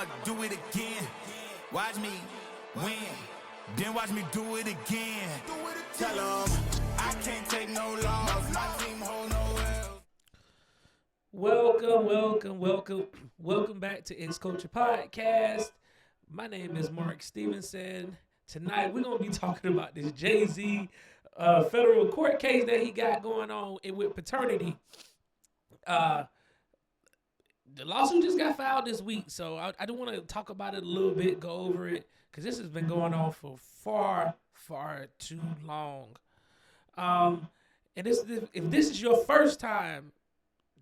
I'ma do it again. Watch me win, then watch me do it again. Tell 'em I can't take no loss. My team hold no L. Welcome back to It's Culture Podcast. My name is Mark Stevenson. Tonight we're gonna be talking about this JayZ federal court case that he got going on with Paternity. The lawsuit just got filed this week, so I do want to talk about it a little bit, go over it, because this has been going on for far too long. And if this is your first time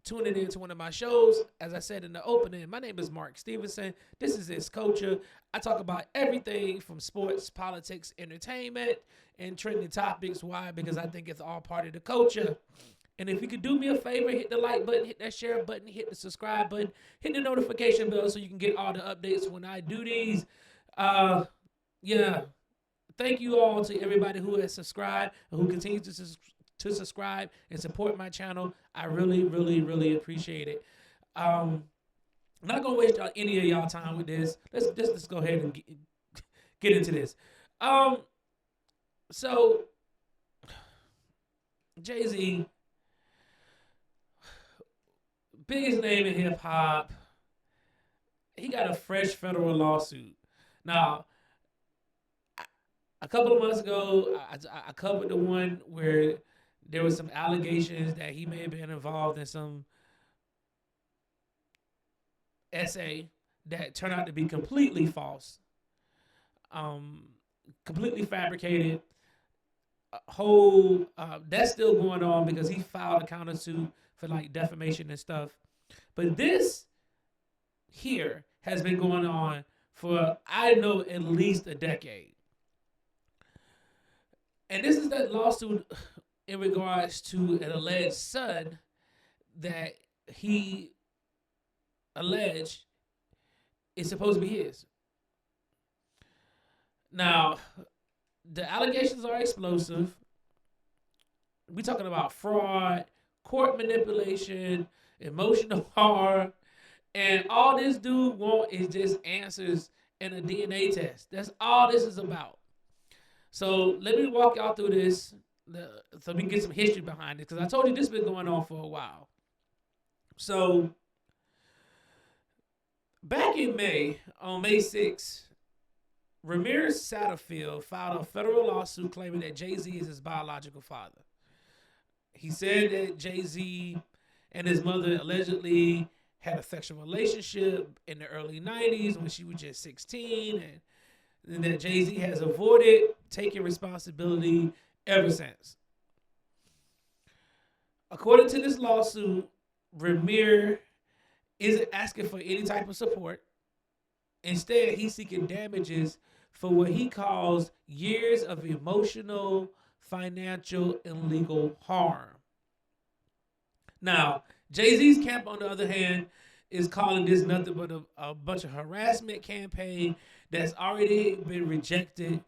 tuning into one of my shows, as I said in the opening, my name is Mark Stevenson. This is It's Culture. I talk about everything from sports, politics, entertainment, and trending topics. Why? Because I think it's all part of the culture. And if you could do me a favor, hit the like button, hit that share button, hit the subscribe button, hit the notification bell so you can get all the updates when I do these. Yeah. Thank you all to everybody who has subscribed and who continues to subscribe and support my channel. I really appreciate it. I'm not gonna waste any of y'all time with this. Let's go ahead and get into this. So JayZ, biggest name in hip hop, he got a fresh federal lawsuit. Now, a couple of months ago, I covered the one where there was some allegations that he may have been involved in some essay that turned out to be completely false, completely fabricated. That's still going on because he filed a countersuit for like defamation and stuff. But this here has been going on for, I know, at least a decade. And this is that lawsuit in regards to an alleged son that he alleged is supposed to be his. Now, the allegations are explosive. We're talking about fraud, court manipulation, emotional harm, and all this dude wants is just answers and a DNA test. That's all this is about. So let me walk y'all through this so we can get some history behind it, because I told you this has been going on for a while. So back in May, on May 6th, Rymir Satterthwaite filed a federal lawsuit claiming that JayZ is his biological father. He said that JayZ and his mother allegedly had a sexual relationship in the early 90s when she was just 16, and that JayZ has avoided taking responsibility ever since. According to this lawsuit, Rymir isn't asking for any type of support. Instead, he's seeking damages for what he calls years of emotional, financial, and legal harm. Now, JayZ's camp, on the other hand, is calling this nothing but a bunch of harassment campaign that's already been rejected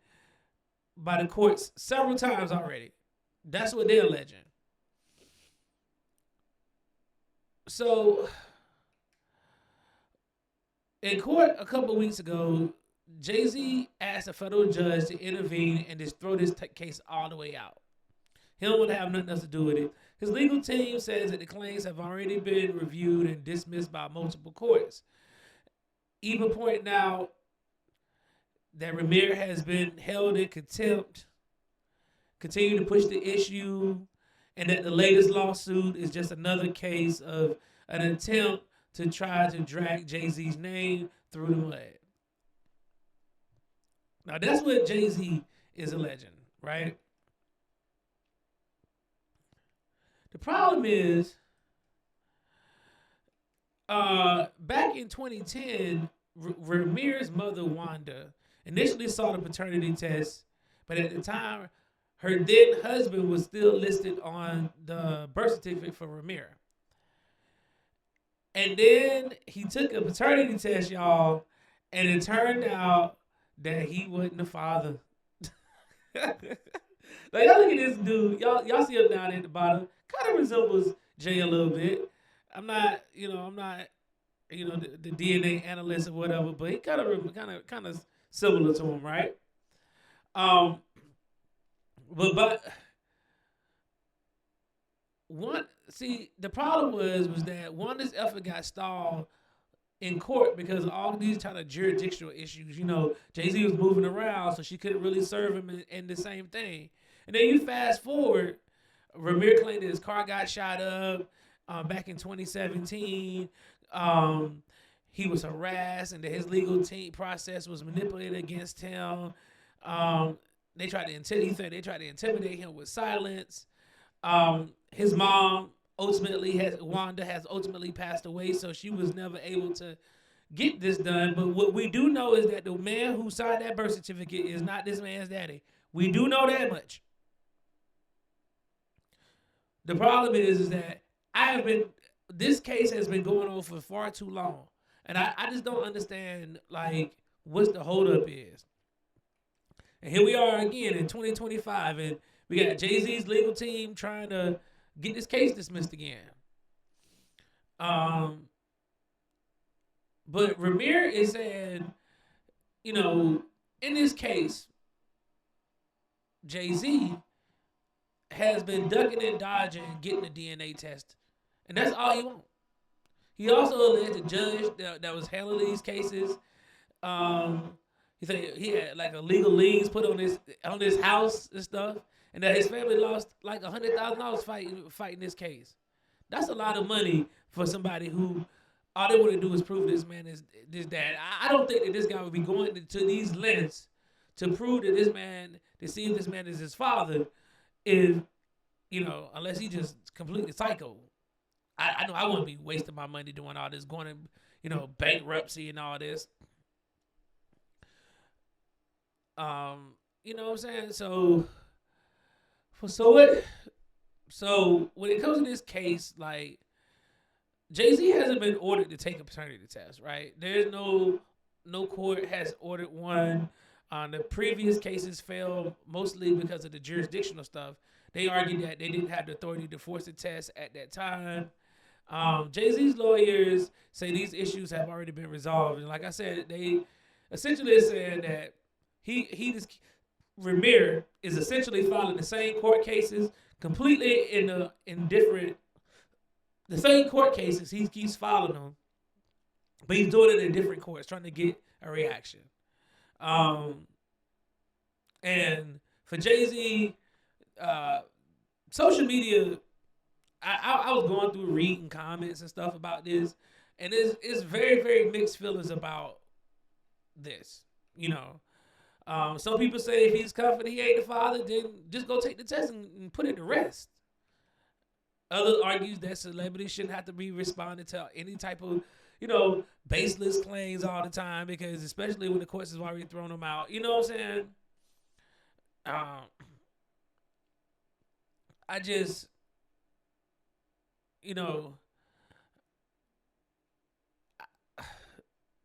by the courts several times already. That's what they're alleging. So, in court a couple of weeks ago, JayZ asked a federal judge to intervene and just throw this case all the way out. He don't want to have nothing else to do with it. His legal team says that the claims have already been reviewed and dismissed by multiple courts, even pointing out that Rymir has been held in contempt, continue to push the issue, and that the latest lawsuit is just another case of an attempt to try to drag JayZ's name through the mud. Now, that's what JayZ is alleging, right? The problem is, back in 2010, Rymir's mother, Wanda, initially saw the paternity test, but at the time, her then husband was still listed on the birth certificate for Rymir. And then he took a paternity test, y'all, and it turned out that he wasn't the father. Like, y'all look at this dude. Y'all see him down at the bottom. Kind of resembles Jay a little bit. I'm not the DNA analyst or whatever, but he kind of similar to him, right? Um, but one see the problem was that Wanda's effort got stalled in court because of all these kind of jurisdictional issues. JayZ was moving around, so she couldn't really serve him in the same thing. And then you fast forward, Rymir claimed that his car got shot up back in 2017. He was harassed, and that his legal team process was manipulated against him. They tried to intimidate him with silence. His mom Wanda has ultimately passed away, so she was never able to get this done. But what we do know is that the man who signed that birth certificate is not this man's daddy. We do know that much. The problem is that this case has been going on for far too long. And I just don't understand, like, what's the holdup is. And here we are again in 2025, and we got JayZ's legal team trying to get this case dismissed again. But Rymir is saying, in this case, JayZ has been ducking and dodging getting a DNA test. And that's all he wants. He also alleged the judge that was handling these cases. He said he had like illegal liens put on his house and stuff, and that his family lost like $100,000 fighting this case. That's a lot of money for somebody who all they want to do is prove this man is this dad. I don't think that this guy would be going to these lengths to prove that to see if this man is his father, if unless he just completely psycho. I know I wouldn't be wasting my money doing all this, going to bankruptcy and all this. You know what I'm saying? So when it comes to this case, like, JayZ hasn't been ordered to take a paternity test, right? There's no court has ordered one. The previous cases failed mostly because of the jurisdictional stuff. They argued that they didn't have the authority to force a test at that time. JayZ's lawyers say these issues have already been resolved, and like I said, they essentially said that Rymir is essentially filing the same court cases, completely in different. The same court cases, he keeps filing them, but he's doing it in different courts, trying to get a reaction. And for JayZ, social media, I was going through reading comments and stuff about this, and it's very, very mixed feelings about this. Some people say if he's confident he ain't the father, then just go take the test and put it to rest. Others argues that celebrities shouldn't have to be responding to any type of, baseless claims all the time, because especially when the courts have already thrown them out. You know what I'm saying? I just,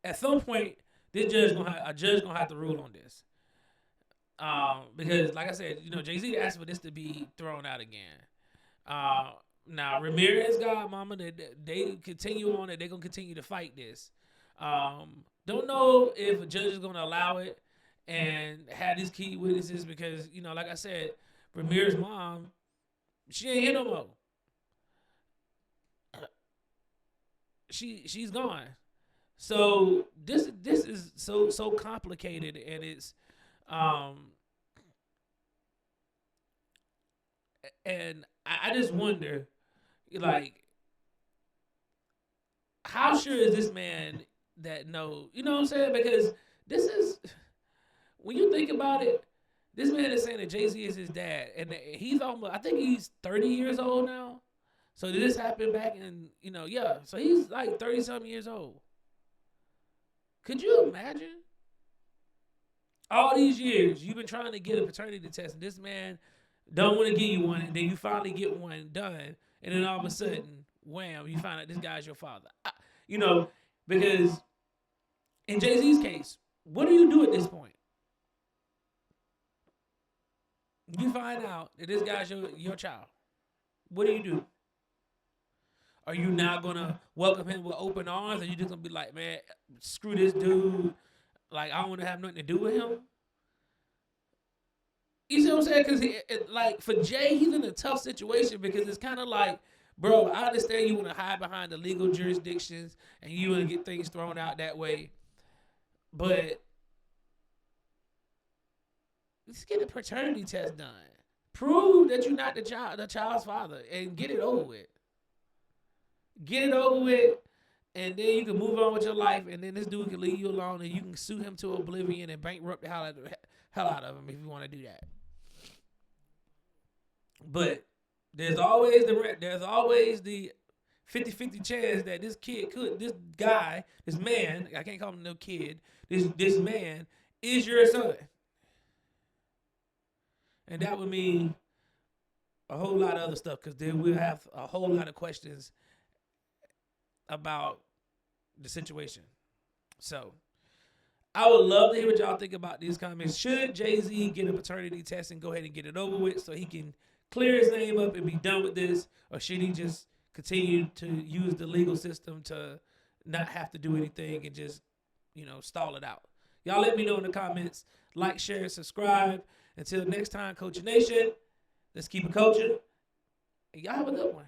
at some point, a judge gonna have to rule on this. Because like I said, JayZ asked for this to be thrown out again. Now Ramirez godmama, they continue on it. They're gonna continue to fight this. Don't know if a judge is gonna allow it and have these key witnesses, because like I said, Ramirez's mom, she ain't here no more. She's gone. So this is so complicated, and it's and I just wonder, like, how sure is this man that you know what I'm saying? Because this is, when you think about it, this man is saying that JayZ is his dad, and he's almost, I think he's 30 years old now. So did this happen back in, so he's like 30-something years old. Could you imagine? All these years, you've been trying to get a paternity test, and this man don't want to give you one, and then you finally get one done, and then all of a sudden, wham, you find out this guy's your father. Because in JayZ's case, what do you do at this point? You find out that this guy's your child. What do you do? Are you now gonna welcome him with open arms, or you just gonna be like, man, screw this dude? Like, I don't want to have nothing to do with him. You see what I'm saying? Because like for Jay, he's in a tough situation because it's kind of like, bro, I understand you want to hide behind the legal jurisdictions and you want to get things thrown out that way, but let's get a paternity test done. Prove that you're not the child's father, and get it over with. Get it over with, and then you can move on with your life, and then this dude can leave you alone, and you can sue him to oblivion and bankrupt the hell out of him if you want to do that. But there's always the 50-50 chance that this guy, this man, I can't call him no kid, this man is your son. And that would mean a whole lot of other stuff, because then we'll have a whole lot of questions about the situation. So I would love to hear what y'all think about these comments. Should JayZ get a paternity test and go ahead and get it over with so he can clear his name up and be done with this? Or should he just continue to use the legal system to not have to do anything and just, stall it out? Y'all let me know in the comments. Like, share, subscribe. Until next time, Coach Nation, let's keep it coaching. And y'all have a good one.